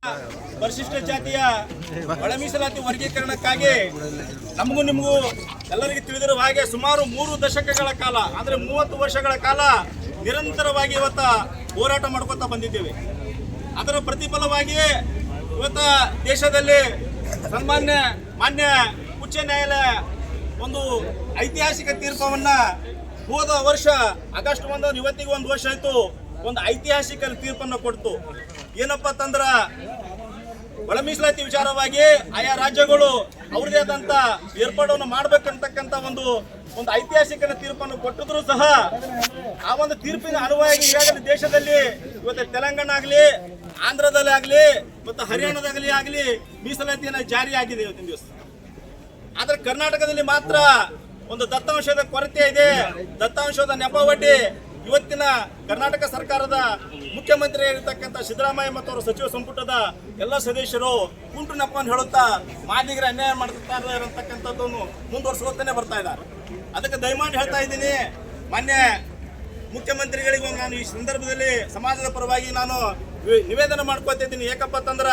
ಪರಿಶಿಷ್ಟ ಜಾತಿಯ ಒಳ ಮೀಸಲಾತಿ ವರ್ಗೀಕರಣಕ್ಕಾಗಿ ನಮಗೂ ನಿಮಗೂ ಎಲ್ಲರಿಗೂ ತಿಳಿದಿರುವ ಹಾಗೆ ಸುಮಾರು 3 ದಶಕಗಳ ಕಾಲ ಅಂದ್ರೆ 30 ವರ್ಷಗಳ ಕಾಲ ನಿರಂತರವಾಗಿ ಇವತ್ತು ಹೋರಾಟ ಮಾಡ್ಕೊತಾ ಬಂದಿದ್ದೇವೆ. ಅದರ ಪ್ರತಿಫಲವಾಗಿ ಇವತ್ತು ದೇಶದಲ್ಲಿ ಮಾನ್ಯ ಉಚ್ಚ ನ್ಯಾಯಾಲಯ ಒಂದು ಐತಿಹಾಸಿಕ ತೀರ್ಪವನ್ನ ಹೋದ ವರ್ಷ ಆಗಸ್ಟ್ 1 ಇವತ್ತಿಗೆ 1 ವರ್ಷ ಆಯ್ತು, ಒಂದು ಐತಿಹಾಸಿಕ ತೀರ್ಪನ್ನು ಕೊಡ್ತು. ಏನಪ್ಪ ಅಂತಂದ್ರ ಒಳ ಮೀಸಲಾತಿ ವಿಚಾರವಾಗಿ ಆಯಾ ರಾಜ್ಯಗಳು ಅವ್ರದೇ ಆದಂತ ಏರ್ಪಾಡನ್ನು ಮಾಡ್ಬೇಕಂತಕ್ಕಂತ ಒಂದು ಐತಿಹಾಸಿಕ ತೀರ್ಪನ್ನು ಕೊಟ್ಟಿದ್ರು ಸಹ ಆ ಒಂದು ತೀರ್ಪಿನ ಅನುವಾಗಿ ಈಗಾಗಲೇ ದೇಶದಲ್ಲಿ ಇವತ್ತು ತೆಲಂಗಾಣ ಆಗಲಿ, ಆಂಧ್ರದಲ್ಲಿ ಆಗಲಿ ಮತ್ತು ಹರಿಯಾಣದಾಗಲಿ ಆಗಲಿ ಮೀಸಲಾತಿಯನ್ನು ಜಾರಿ ಆಗಿದೆ ಇವತ್ತಿನ ದಿವಸ. ಆದ್ರೆ ಕರ್ನಾಟಕದಲ್ಲಿ ಮಾತ್ರ ಒಂದು ದತ್ತಾಂಶದ ಕೊರತೆ ಇದೆ. ದತ್ತಾಂಶದ ನೆಪವಡ್ಡಿ ಇವತ್ತಿನ ಕರ್ನಾಟಕ ಸರ್ಕಾರದ ಮುಖ್ಯಮಂತ್ರಿ ಆಗಿರ್ತಕ್ಕಂಥ ಸಿದ್ದರಾಮಯ್ಯ ಮತ್ತು ಅವರ ಸಚಿವ ಸಂಪುಟದ ಎಲ್ಲ ಸದಸ್ಯರು ಕುಂಟು ನೆಪವನ್ನು ಹೇಳುತ್ತಾ ಮಾದಿಗರ ಅನ್ಯಾಯ ಮಾಡ್ತಾರೆ ಇರತಕ್ಕಂಥದ್ದನ್ನು ಮುಂದುವರ್ಸ್ಕೊತಾನೆ ಬರ್ತಾ ಇದ್ದಾರೆ. ಅದಕ್ಕೆ ದಯಮಾಡಿ ಹೇಳ್ತಾ ಇದ್ದೀನಿ, ಮಾನ್ಯ ಮುಖ್ಯಮಂತ್ರಿಗಳಿಗೂ ನಾನು ಈ ಸಂದರ್ಭದಲ್ಲಿ ಸಮಾಜದ ಪರವಾಗಿ ನಾನು ನಿವೇದನೆ ಮಾಡ್ಕೊತಾ ಇದ್ದೀನಿ. ಯಾಕಪ್ಪ ಅಂತಂದ್ರ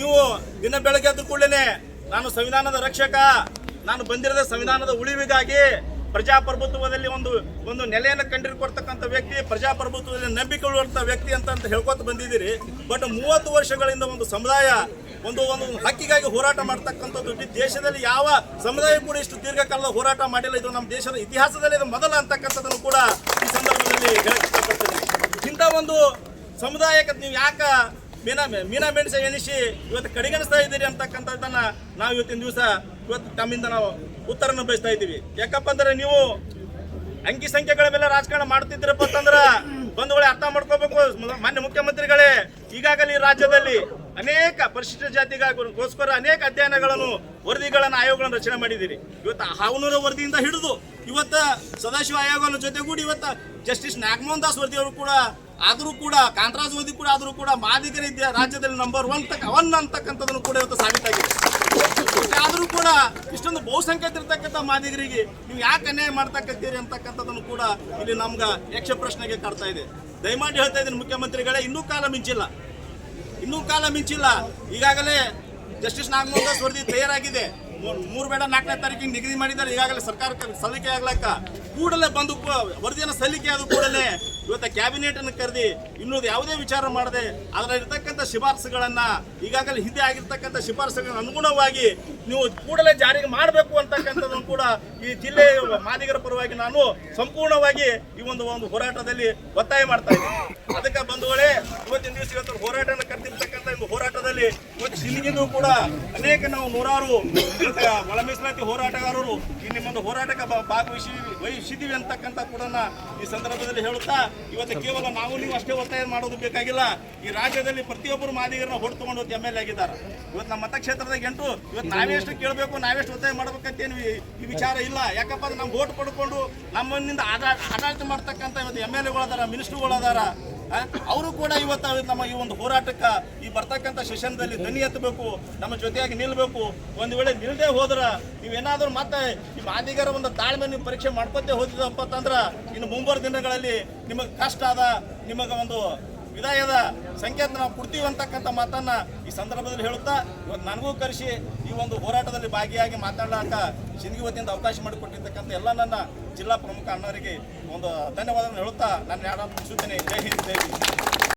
ನೀವು ದಿನ ಬೆಳಗ್ಗೆ ಎದ್ದ ಕೂಡಲೇ ನಾನು ಸಂವಿಧಾನದ ರಕ್ಷಕ, ನಾನು ಬಂದಿರೋದ ಸಂವಿಧಾನದ ಉಳಿವಿಗಾಗಿ, ಪ್ರಜಾಪ್ರಭುತ್ವದಲ್ಲಿ ಒಂದು ನೆಲೆಯನ್ನು ಕಂಡಿಡ್ಕೊಡ್ತಕ್ಕಂಥ ವ್ಯಕ್ತಿ, ಪ್ರಜಾಪ್ರಭುತ್ವದಲ್ಲಿ ನಂಬಿಕೆ ಉಳ್ಳುವಂಥ ವ್ಯಕ್ತಿ ಅಂತ ಹೇಳ್ಕೊತ ಬಂದಿದ್ದೀರಿ. ಬಟ್ 30 ವರ್ಷಗಳಿಂದ ಒಂದು ಸಮುದಾಯ ಒಂದು ಹಕ್ಕಿಗಾಗಿ ಹೋರಾಟ ಮಾಡ್ತಕ್ಕಂಥದ್ದು ದೇಶದಲ್ಲಿ ಯಾವ ಸಮುದಾಯ ಕೂಡ ಇಷ್ಟು ದೀರ್ಘಕಾಲದ ಹೋರಾಟ ಮಾಡಿಲ್ಲ. ಇದು ನಮ್ಮ ದೇಶದ ಇತಿಹಾಸದಲ್ಲಿ ಇದು ಮೊದಲ ಅಂತಕ್ಕಂಥದ್ದನ್ನು ಕೂಡ ಈ ಸಂದರ್ಭದಲ್ಲಿ ಹೇಳಕ್ಕೆ ಇಷ್ಟಪಡ್ತೀನಿ. ಇಂಥ ಒಂದು ಸಮುದಾಯಕ್ಕೆ ನೀವು ಯಾಕೆ ಮೀನಾ ಮೆಣಸೆ ಎಣಿಸಿ ಇವತ್ತು ಕಡೆಗಣಿಸ್ತಾ ಇದ್ದೀರಿ ಅಂತಕ್ಕಂಥದ್ದನ್ನ ನಾವು ಇವತ್ತಿನ ದಿವಸ ತಮ್ಮಿಂದ ನಾವು ಉತ್ತರನ ಬಯಸ್ತಾ ಇದ್ದೀವಿ. ಯಾಕಪ್ಪ ಅಂದ್ರೆ ನೀವು ಅಂಕಿ ಸಂಖ್ಯೆಗಳ ಮೇಲೆ ರಾಜಕಾರಣ ಮಾಡ್ತಿದ್ದೀರಪ್ಪ ಅಂತಂದ್ರ ಬಂಧುಗಳೇ ಅರ್ಥ ಮಾಡ್ಕೋಬೇಕು. ಮಾನ್ಯ ಮುಖ್ಯಮಂತ್ರಿಗಳೇ, ಈಗಾಗಲೇ ಈ ರಾಜ್ಯದಲ್ಲಿ ಅನೇಕ ಪರಿಶಿಷ್ಟ ಜಾತಿಗೋಸ್ಕರ ಅನೇಕ ಅಧ್ಯಯನಗಳನ್ನು, ವರದಿಗಳನ್ನು, ಆಯೋಗಗಳನ್ನು ರಚನೆ ಮಾಡಿದ್ದೀರಿ. ಇವತ್ತು ಹಾವನೂರ ವರದಿಯಿಂದ ಹಿಡಿದು ಇವತ್ತು ಸದಾಶಿವ ಆಯೋಗಗಳ ಜೊತೆಗೂಡಿ ಇವತ್ತು ಜಸ್ಟಿಸ್ ನಾಗಮೋಹನ್ ದಾಸ್ ವರದಿ ಅವರು ಕೂಡ ಆದರೂ ಕೂಡ ಕಾಂತರಾಜ್ ವರದಿ ಕೂಡ ಆದರೂ ಕೂಡ ಮಾದಿಗರ ರಾಜ್ಯದಲ್ಲಿ ನಂಬರ್ 1 ಅಂತಕ್ಕಂಥದ್ದನ್ನು ಕೂಡ ಇವತ್ತು ಸಾಬೀತಾಗಿದೆ. ಆದರೂ ಕೂಡ ಇಷ್ಟೊಂದು ಬಹುಸಂಖ್ಯಾತ ಇರ್ತಕ್ಕಂಥ ಮಾದಿಗರಿಗೆ ನೀವು ಯಾಕೆ ಅನ್ಯಾಯ ಮಾಡ್ತಕ್ಕಂತೀರಿ ಅಂತಕ್ಕಂಥದ್ದನ್ನು ಕೂಡ ಇಲ್ಲಿ ನಮ್ಗೆ ಯಕ್ಷ ಪ್ರಶ್ನೆಗೆ ಕಾಡ್ತಾ ಇದೆ. ದಯಮಾಡಿ ಹೇಳ್ತಾ ಇದ್ದೀನಿ ಮುಖ್ಯಮಂತ್ರಿಗಳೇ, ಇನ್ನೂ ಕಾಲ ಮಿಂಚಿಲ್ಲ. ಈಗಾಗಲೇ ಜಸ್ಟಿಸ್ ನಾಗಮೋಹನ್ ದಾಸ್ ವರದಿ ತಯಾರಾಗಿದೆ. 3 ಬೇಡ 4ನೇ ತಾರೀಕಿಗೆ ನಿಗದಿ ಮಾಡಿದ್ದಾರೆ. ಈಗಾಗಲೇ ಸರ್ಕಾರಕ್ಕೆ ಸಲ್ಲಿಕೆ ಆಗ್ಲಕ್ಕ ಕೂಡಲೇ ಬಂದು ವರದಿಯನ್ನು ಸಲ್ಲಿಕೆ ಆದ ಕೂಡಲೇ ಇವತ್ತು ಕ್ಯಾಬಿನೆಟ್ ಅನ್ನು ಕರೆದಿ ಇನ್ನೊಂದು ಯಾವುದೇ ವಿಚಾರ ಮಾಡದೆ ಅದರಲ್ಲಿರ್ತಕ್ಕಂಥ ಶಿಫಾರಸುಗಳನ್ನ ಈಗಾಗಲೇ ಹಿಂದೆ ಆಗಿರ್ತಕ್ಕಂಥ ಶಿಫಾರಸುಗಳ ಅನುಗುಣವಾಗಿ ನೀವು ಕೂಡಲೇ ಜಾರಿಗೆ ಮಾಡಬೇಕು ಅಂತಕ್ಕಂಥದ್ದನ್ನು ಕೂಡ ಈ ಜಿಲ್ಲೆ ಮಾದಿಗರ ಪರವಾಗಿ ನಾನು ಸಂಪೂರ್ಣವಾಗಿ ಈ ಒಂದು ಹೋರಾಟದಲ್ಲಿ ಒತ್ತಾಯ ಮಾಡ್ತಾ ಇದ್ದೀನಿ. ಅದಕ್ಕೆ ಬಂಧುಗಳೇ, ಇವತ್ತಿನ ದಿವಸ ಇವತ್ತು ಹೋರಾಟವನ್ನು ಕರೆದಿರ್ತಕ್ಕಂಥ ಒಂದು ಹೋರಾಟದಲ್ಲಿ ಇವತ್ತು ಸಿಂಧಿಗೂ ಕೂಡ ಅನೇಕ ನಾವು 100 ಒಳ ಮೀಸಲಾತಿ ಹೋರಾಟಗಾರರು ಈ ನಿಮ್ಮೊಂದು ಹೋರಾಟಕ್ಕೆ ಭಾಗವಹಿಸಿದ್ದೀವಿ ಅಂತಕ್ಕಂಥ ಕೂಡ ಈ ಸಂದರ್ಭದಲ್ಲಿ ಹೇಳುತ್ತಾ, ಇವತ್ತು ಕೇವಲ ನಾವು ನೀವು ಅಷ್ಟೇ ಒತ್ತಾಯ ಮಾಡೋದು ಬೇಕಾಗಿಲ್ಲ. ಈ ರಾಜ್ಯದಲ್ಲಿ ಪ್ರತಿಯೊಬ್ಬರು ಮಾದಿಗರನ್ನ ಹೊಟ್ಟು ತಗೊಂಡು MLA ಆಗಿದ್ದಾರೆ. ಇವತ್ತು ನಮ್ಮ ಮತಕ್ಷೇತ್ರದಾಗ ಇವತ್ತು ನಾವೆಷ್ಟು ಕೇಳಬೇಕು, ನಾವೆಷ್ಟು ಒತ್ತಾಯ ಮಾಡ್ಬೇಕಂತೇನು ಈ ವಿಚಾರ ಇಲ್ಲ. ಯಾಕಪ್ಪ ಅಂದ್ರೆ ನಮ್ಮ ಓಟ್ ಪಡ್ಕೊಂಡು ನಮ್ಮನ್ನಿಂದ ಆಡಳಿತ ಮಾಡ್ತಕ್ಕಂಥ ಇವತ್ತು MLAಗಳದಾರ, ಮಿನಿಸ್ಟ್ರುಗಳದಾರ. ಅವರು ಕೂಡ ಇವತ್ತು ನಮ್ಮ ಈ ಒಂದು ಹೋರಾಟಕ್ಕೆ ಈ ಬರ್ತಕ್ಕಂಥ ಸೆಷನ್ದಲ್ಲಿ ಧ್ವನಿ ಎತ್ತಬೇಕು, ನಮ್ಮ ಜೊತೆಯಾಗಿ ನಿಲ್ಲಬೇಕು. ಒಂದು ವೇಳೆ ನಿಲ್ಲದೆ ಹೋದ್ರ ನೀವೇನಾದ್ರೂ ಮತ್ತೆ ಈ ಮಾದಿಗರ ಒಂದು ತಾಳ್ಮೆ ನೀವು ಪರೀಕ್ಷೆ ಮಾಡ್ಕೊತೇ ಹೋದಿದಪ್ಪ ಅಂತಂದ್ರ ಇನ್ನು ಮುಂಬರುವ ದಿನಗಳಲ್ಲಿ ನಿಮಗೆ ಕಷ್ಟ ಆದ, ನಿಮಗೆ ಒಂದು ವಿದಾಯದ ಸಂಕೇತ ನಾವು ಕೊಡ್ತೀವಿ ಅಂತಕ್ಕಂಥ ಮಾತನ್ನ ಈ ಸಂದರ್ಭದಲ್ಲಿ ಹೇಳುತ್ತಾ, ಇವತ್ತು ನನಗೂ ಕರೆಸಿ ಈ ಒಂದು ಹೋರಾಟದಲ್ಲಿ ಭಾಗಿಯಾಗಿ ಮಾತಾಡಲಾಕ ಸಿಂಧಗಿ ವತಿಯಿಂದ ಅವಕಾಶ ಮಾಡಿಕೊಟ್ಟಿರ್ತಕ್ಕಂಥ ಎಲ್ಲ ನನ್ನ ಜಿಲ್ಲಾ ಪ್ರಮುಖ ಅಣ್ಣವರಿಗೆ ಒಂದು ಧನ್ಯವಾದವನ್ನು ಹೇಳುತ್ತಾ ನಾನು ಮುಗಿಸುತ್ತೇನೆ. ಜೈ ಹಿಂದ್, ಜೈ ಹಿಂದ್.